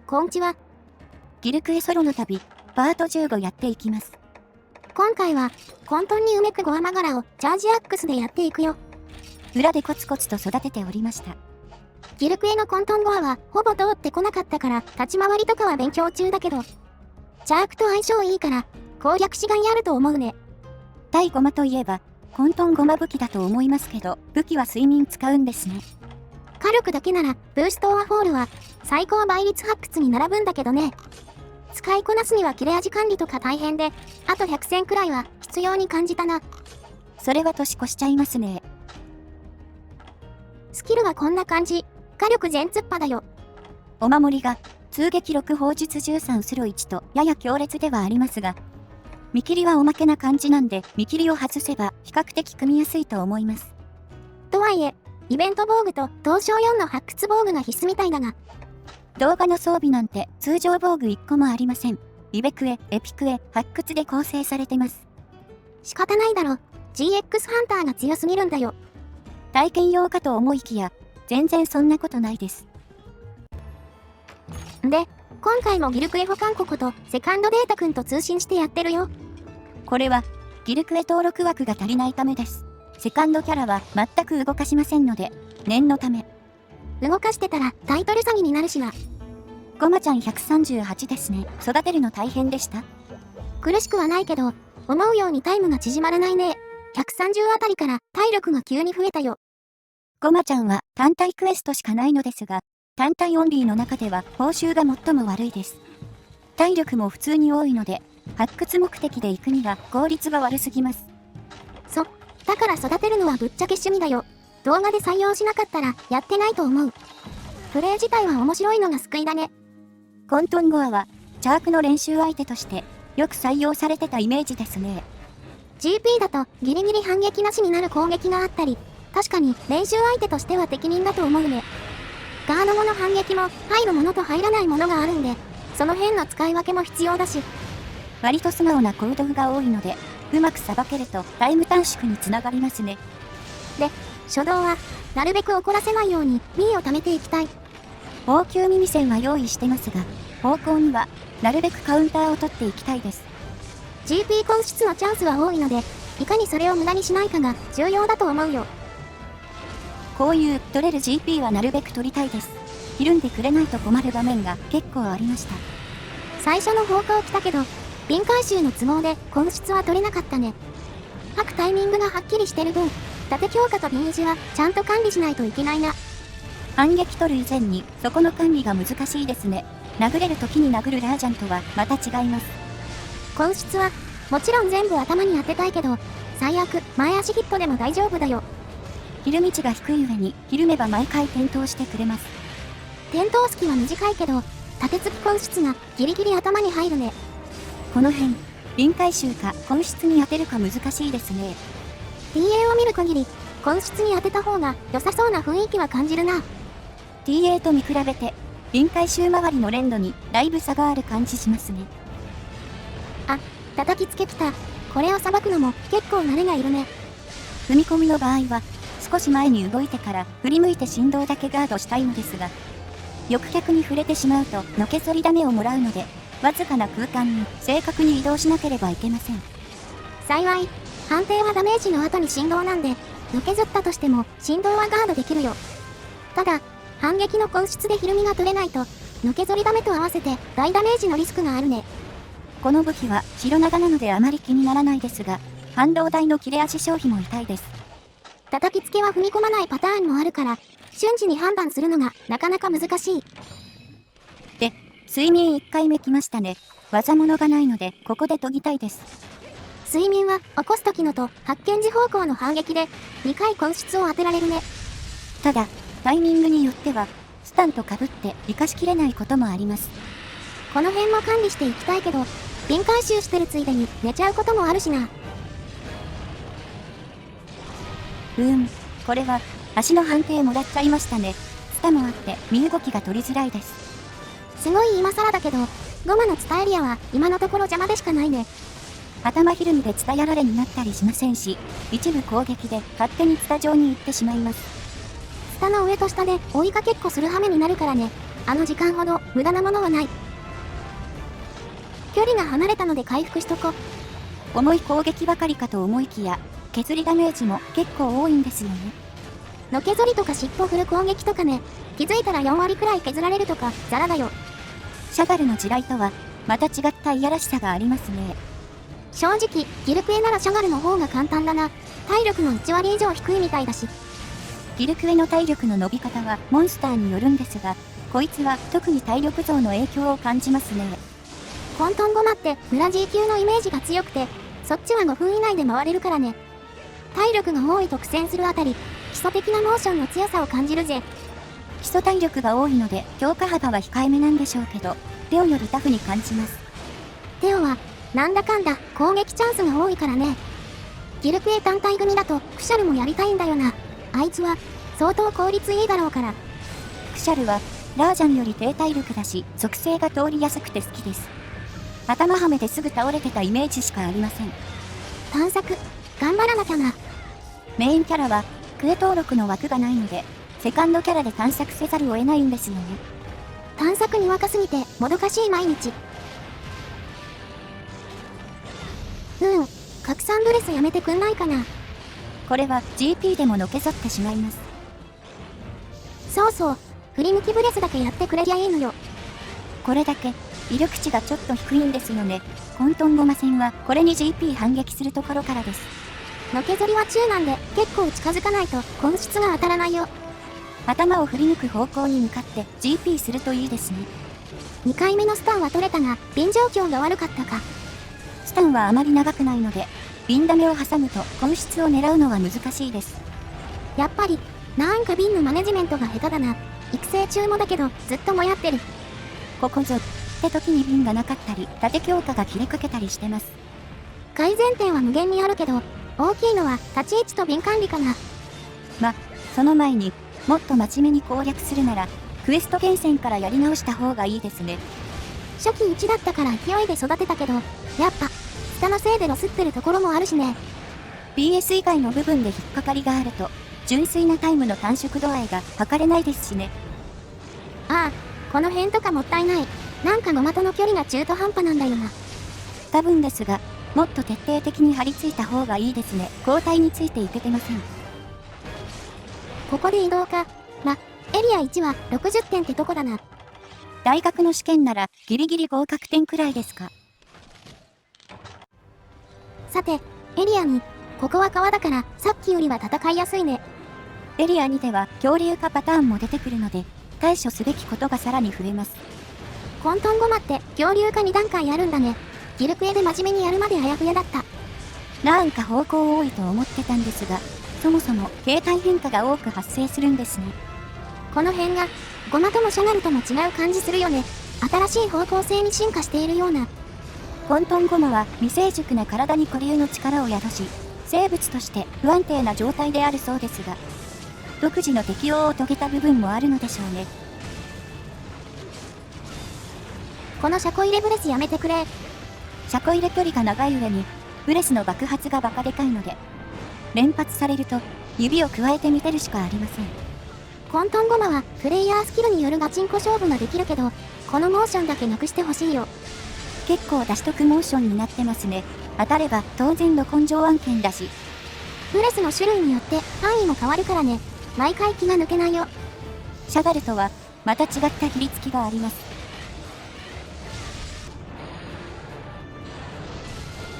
こんちは。ギルクエソロの旅、パート15やっていきます。今回は、混沌にうめくゴアマガラをチャージアックスでやっていくよ。裏でコツコツと育てておりました。ギルクエの混沌ゴアはほぼ通ってこなかったから立ち回りとかは勉強中だけど、チャークと相性いいから攻略しがいあると思うね。対ゴマといえば、混沌ゴマ武器だと思いますけど、武器は睡眠使うんですね。火力だけならブーストオアフォールは最高倍率発掘に並ぶんだけどね。使いこなすには切れ味管理とか大変で、あと100戦くらいは必要に感じたな。それは年越しちゃいますね。スキルはこんな感じ。火力全突破だよ。お守りが、通撃6砲術13スロ1とやや強烈ではありますが、見切りはおまけな感じなんで、見切りを外せば比較的組みやすいと思います。とはいえ、イベント防具と東証4の発掘防具が必須みたいだが、動画の装備なんて通常防具1個もありません。イベクエ、エピクエ、発掘で構成されてます。仕方ないだろ。GX ハンターが強すぎるんだよ。体験用かと思いきや、全然そんなことないです。で、今回もギルクエ保管庫ことセカンドデータくんと通信してやってるよ。これは、ギルクエ登録枠が足りないためです。セカンドキャラは全く動かしませんので、念のため。動かしてたらタイトル詐欺になるしな。ゴマちゃん138ですね。育てるの大変でした？苦しくはないけど、思うようにタイムが縮まらないね。130あたりから体力が急に増えたよ。ゴマちゃんは単体クエストしかないのですが、単体オンリーの中では報酬が最も悪いです。体力も普通に多いので、発掘目的で行くには効率が悪すぎます。だから育てるのはぶっちゃけ趣味だよ。動画で採用しなかったらやってないと思う。プレイ自体は面白いのが救いだね。混沌ゴアは、チャークの練習相手としてよく採用されてたイメージですね。GP だとギリギリ反撃なしになる攻撃があったり、確かに練習相手としては適任だと思うね。ガード後の反撃も入るものと入らないものがあるんで、その辺の使い分けも必要だし。割と素直な行動が多いので、うまくさばけるとタイム短縮につながりますね。で、初動は、なるべく怒らせないようにミーを貯めていきたい。応急耳栓は用意してますが、方向には、なるべくカウンターを取っていきたいです。GP 根出のチャンスは多いので、いかにそれを無駄にしないかが重要だと思うよ。こういう取れる GP はなるべく取りたいです。ひるんでくれないと困る場面が結構ありました。最初の方向来たけど、瓶回収の都合で根出は取れなかったね。吐くタイミングがはっきりしてる分、縦強化と瓶維持はちゃんと管理しないといけないな。反撃取る以前にそこの管理が難しいですね。殴れる時に殴るラージャンとはまた違います。根出はもちろん全部頭に当てたいけど、最悪前足ヒットでも大丈夫だよ。ひる道が低い上にひるめば毎回転倒してくれます。転倒隙は短いけど、縦突き根出がギリギリ頭に入るね。この辺、臨回収か根出に当てるか難しいですね。TA を見る限り、根出に当てた方が良さそうな雰囲気は感じるな。TA と見比べて、臨回収周りの連度にだいぶ差がある感じしますね。あ、叩きつけきた。これをさばくのも結構慣れがいるね。踏み込みの場合は、少し前に動いてから振り向いて振動だけガードしたいのですが、翼脚に触れてしまうとのけぞりダメをもらうので、わずかな空間に正確に移動しなければいけません。幸い、判定はダメージの後に振動なんで、のけずったとしても振動はガードできるよ。ただ、反撃の根出でひるみが取れないと、のけぞりダメと合わせて大ダメージのリスクがあるね。この武器は白長なのであまり気にならないですが、反動台の切れ味消費も痛いです。叩きつけは踏み込まないパターンもあるから、瞬時に判断するのがなかなか難しい。で、睡眠1回目来ましたね。技物がないので、ここで研ぎたいです。睡眠は起こす時のと発見時方向の反撃で、2回根出を当てられるね。ただ、タイミングによっては、スタンと被って活かしきれないこともあります。この辺も管理していきたいけど、瓶回収してるついでに寝ちゃうこともあるしな。これは、足の判定もらっちゃいましたね。ツタもあって、身動きが取りづらいです。すごい今更だけど、ゴマのツタエリアは今のところ邪魔でしかないね。頭ひるみでツタやられになったりしませんし、一部攻撃で勝手にツタ上に行ってしまいます。ツタの上と下で追いかけっこする羽目になるからね。あの時間ほど無駄なものはない。距離が離れたので回復しとこ。重い攻撃ばかりかと思いきや、削りダメージも結構多いんですよね。のけぞりとか尻尾振る攻撃とかね、気づいたら4割くらい削られるとか、ザラだよ。シャガルの地雷とは、また違ったいやらしさがありますね。正直、ギルクエならシャガルの方が簡単だな。体力の1割以上低いみたいだし。ギルクエの体力の伸び方はモンスターによるんですが、こいつは特に体力増の影響を感じますね。混沌ゴマって村 G 級のイメージが強くて、そっちは5分以内で回れるからね。体力が多いと苦戦するあたり、基礎的なモーションの強さを感じるぜ。基礎体力が多いので強化幅は控えめなんでしょうけど、レオよりタフに感じます。テオは、なんだかんだ攻撃チャンスが多いからね。ギルクエ単体組だとクシャルもやりたいんだよな。あいつは相当効率いいだろうから。クシャルはラージャンより低体力だし、属性が通りやすくて好きです。頭はめですぐ倒れてたイメージしかありません。探索、頑張らなきゃな。メインキャラはクエ登録の枠がないので、セカンドキャラで探索せざるを得ないんですよね。探索に若すぎてもどかしい毎日。拡散ブレスやめてくんないかな。これは GP でものけぞってしまいます。そうそう、振り向きブレスだけやってくれりゃいいのよ。これだけ威力値がちょっと低いんですよね。混沌ゴマ戦はこれに GP 反撃するところからです。のけぞりは中なんで結構近づかないと根質が当たらないよ。頭を振り抜く方向に向かって GP するといいですね。2回目のスタンは取れたが、ビン状況が悪かったか。スタンはあまり長くないので、ビンダメを挟むと根質を狙うのは難しいです。やっぱり、なんかビンのマネジメントが下手だな。育成中もだけど、ずっともやってる。ここぞって時にビンがなかったり、縦強化が切れかけたりしてます。改善点は無限にあるけど、大きいのは立ち位置とビン管理かな。その前にもっと真面目に攻略するなら、クエスト厳選からやり直した方がいいですね。初期1だったから勢いで育てたけど、やっぱ、下のせいでロスってるところもあるしね。BS 以外の部分で引っかかりがあると、純粋なタイムの短縮度合いが測れないですしね。ああ、この辺とかもったいない。なんかゴマとの距離が中途半端なんだよな。多分ですが、もっと徹底的に張り付いた方がいいですね。交代についていけてません。ここで移動か。エリア1は60点ってとこだな。大学の試験ならギリギリ合格点くらいですか。さて、エリア2、ここは川だからさっきよりは戦いやすいね。エリア2では恐竜化パターンも出てくるので、対処すべきことがさらに増えます。混沌ゴマって恐竜化2段階あるんだね。ギルクエで真面目にやるまであやふやだった。なんか方向多いと思ってたんですが、そもそも形態変化が多く発生するんですね。この辺が、ゴマともシャガルとも違う感じするよね。新しい方向性に進化しているような。混沌ゴマは未成熟な体に固有の力を宿し、生物として不安定な状態であるそうですが、独自の適応を遂げた部分もあるのでしょうね。この車庫入れブレスやめてくれ。車庫入れ距離が長い上に、ブレスの爆発がバカでかいので、連発されると指を加えてみてるしかありません。混沌ゴマはプレイヤースキルによるガチンコ勝負ができるけど、このモーションだけなくしてほしいよ。結構出しとくモーションになってますね。当たれば当然の根性案件だし。ブレスの種類によって範囲も変わるからね。毎回気が抜けないよ。シャガルとはまた違ったひりつきがあります。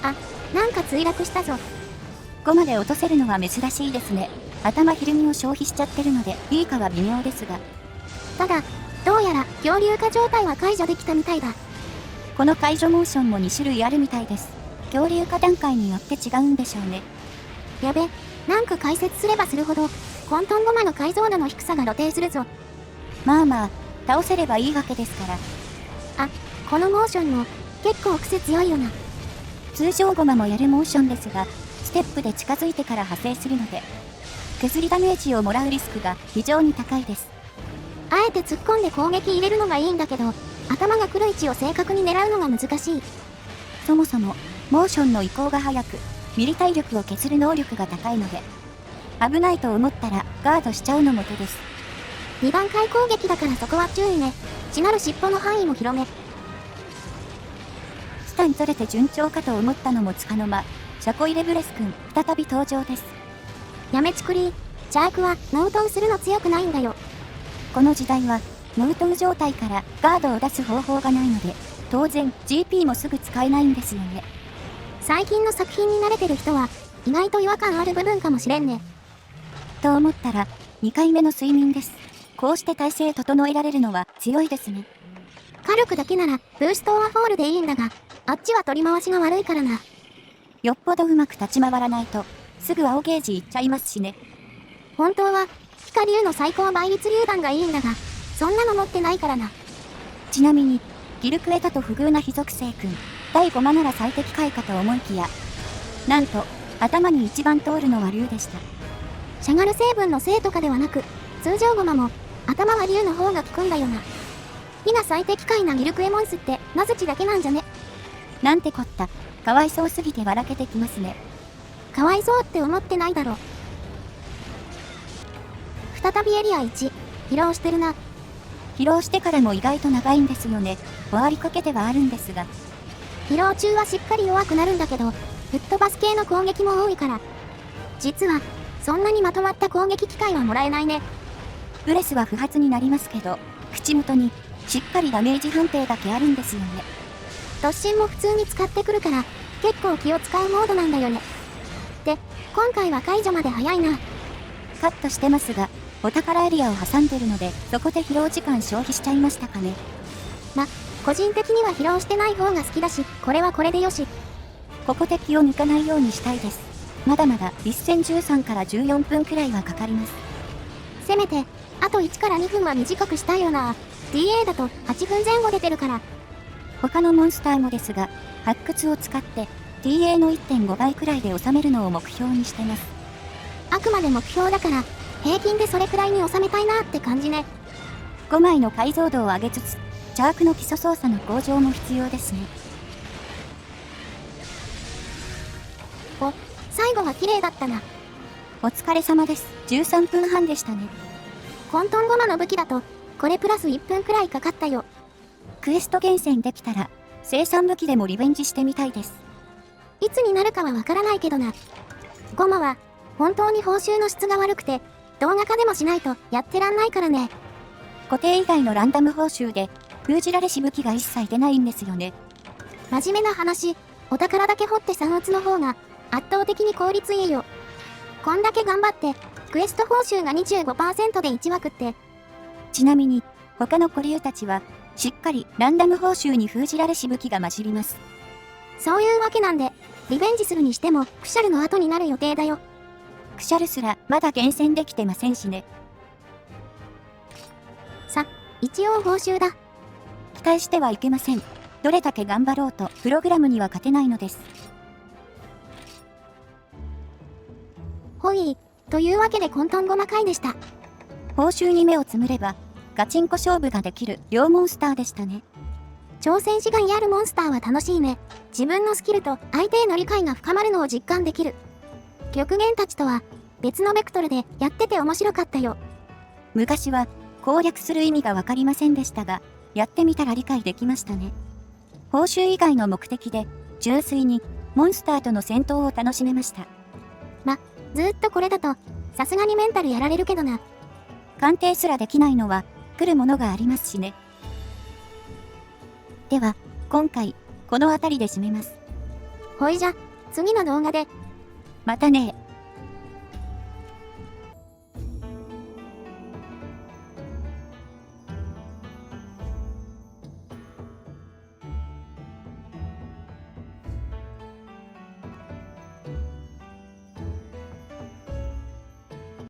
あ、なんか墜落したぞ。5まで落とせるのは珍しいですね。頭ひるみを消費しちゃってるので、いいかは微妙ですが。ただ、どうやら恐竜化状態は解除できたみたいだ。この解除モーションも2種類あるみたいです。恐竜化段階によって違うんでしょうね。やべ、なんか解説すればするほど、混沌ゴマの解像度の低さが露呈するぞ。まあ、倒せればいいわけですから。あ、このモーションも、結構癖強いよな。通常ゴマもやるモーションですが、ステップで近づいてから派生するので、削りダメージをもらうリスクが非常に高いです。あえて突っ込んで攻撃入れるのがいいんだけど、頭が来る位置を正確に狙うのが難しい。そもそも、モーションの移行が速く、ミリ体力を削る能力が高いので、危ないと思ったらガードしちゃうのも手です。2段階攻撃だからそこは注意ね。しなる尻尾の範囲も広め。スタン取れて順調かと思ったのもつかの間、シャコイレブレス君、再び登場です。やめちくりー、チャークはノウトウするの強くないんだよ。この時代は、ノウトウ状態からガードを出す方法がないので、当然 GP もすぐ使えないんですよね。最近の作品に慣れてる人は、意外と違和感ある部分かもしれんね。と思ったら、2回目の睡眠です。こうして体勢整えられるのは強いですね。火力だけなら、ブーストオアフォールでいいんだが、あっちは取り回しが悪いからな。よっぽどうまく立ち回らないと、すぐ青ゲージいっちゃいますしね。本当は、ヒカリュウの最高倍率榴弾がいいんだが、そんなの持ってないからな。ちなみに、ギルクエタと不遇な非属性君、第5マなら最適解かと思いきや、なんと、頭に一番通るのは竜でした。しゃがる成分のせいとかではなく、通常ゴマも、頭は竜の方が効くんだよな。火が最適解なギルクエモンスって、ナズチだけなんじゃね。なんてこった、かわいそうすぎて笑けてきますね。かわいそうって思ってないだろ。再びエリア1、疲労してるな。疲労してからも意外と長いんですよね。終わりかけてはあるんですが。疲労中はしっかり弱くなるんだけど、吹っ飛ばす系の攻撃も多いから。実は、そんなにまとまった攻撃機会はもらえないね。ブレスは不発になりますけど、口元に、しっかりダメージ判定だけあるんですよね。突進も普通に使ってくるから、結構気を使うモードなんだよね。で、今回は解除まで早いな。カットしてますが、お宝エリアを挟んでるので、そこで疲労時間消費しちゃいましたかね。個人的には疲労してない方が好きだし、これはこれでよし。ここ敵を抜かないようにしたいです。まだまだ実戦13から14分くらいはかかります。せめて、あと1から2分は短くしたいよな。DA だと8分前後出てるから。他のモンスターもですが、発掘を使って TA の 1.5 倍くらいで収めるのを目標にしてます。あくまで目標だから、平均でそれくらいに収めたいなって感じね。5枚の解像度を上げつつ、チャークの基礎操作の向上も必要ですね。お、最後は綺麗だったな。お疲れ様です。13分半でしたね。混沌ゴマの武器だと、これプラス1分くらいかかったよ。クエスト厳選できたら、生産武器でもリベンジしてみたいです。いつになるかはわからないけどな。ゴマは、本当に報酬の質が悪くて、動画化でもしないとやってらんないからね。固定以外のランダム報酬で、封じられし武器が一切出ないんですよね。真面目な話、お宝だけ掘って3打つの方が、圧倒的に効率いいよ。こんだけ頑張って、クエスト報酬が 25% で1枠って。ちなみに、他のコリュウたちは、しっかりランダム報酬に封じられし武器が混じります。そういうわけなんで、リベンジするにしても、クシャルの後になる予定だよ。クシャルすらまだ厳選できてませんしね。さ、一応報酬だ。期待してはいけません。どれだけ頑張ろうと、プログラムには勝てないのです。ほい、というわけで混沌ゴマ回でした。報酬に目をつむれば、ガチンコ勝負ができる両モンスターでしたね。挑戦しがいあるモンスターは楽しいね。自分のスキルと相手への理解が深まるのを実感できる。極限たちとは別のベクトルでやってて面白かったよ。昔は攻略する意味がわかりませんでしたが、やってみたら理解できましたね。報酬以外の目的で、純粋にモンスターとの戦闘を楽しめました。ずーっとこれだと、さすがにメンタルやられるけどな。鑑定すらできないのは、来るものがありますしね。では、今回、この辺りで締めます。ほいじゃ、次の動画で。またね。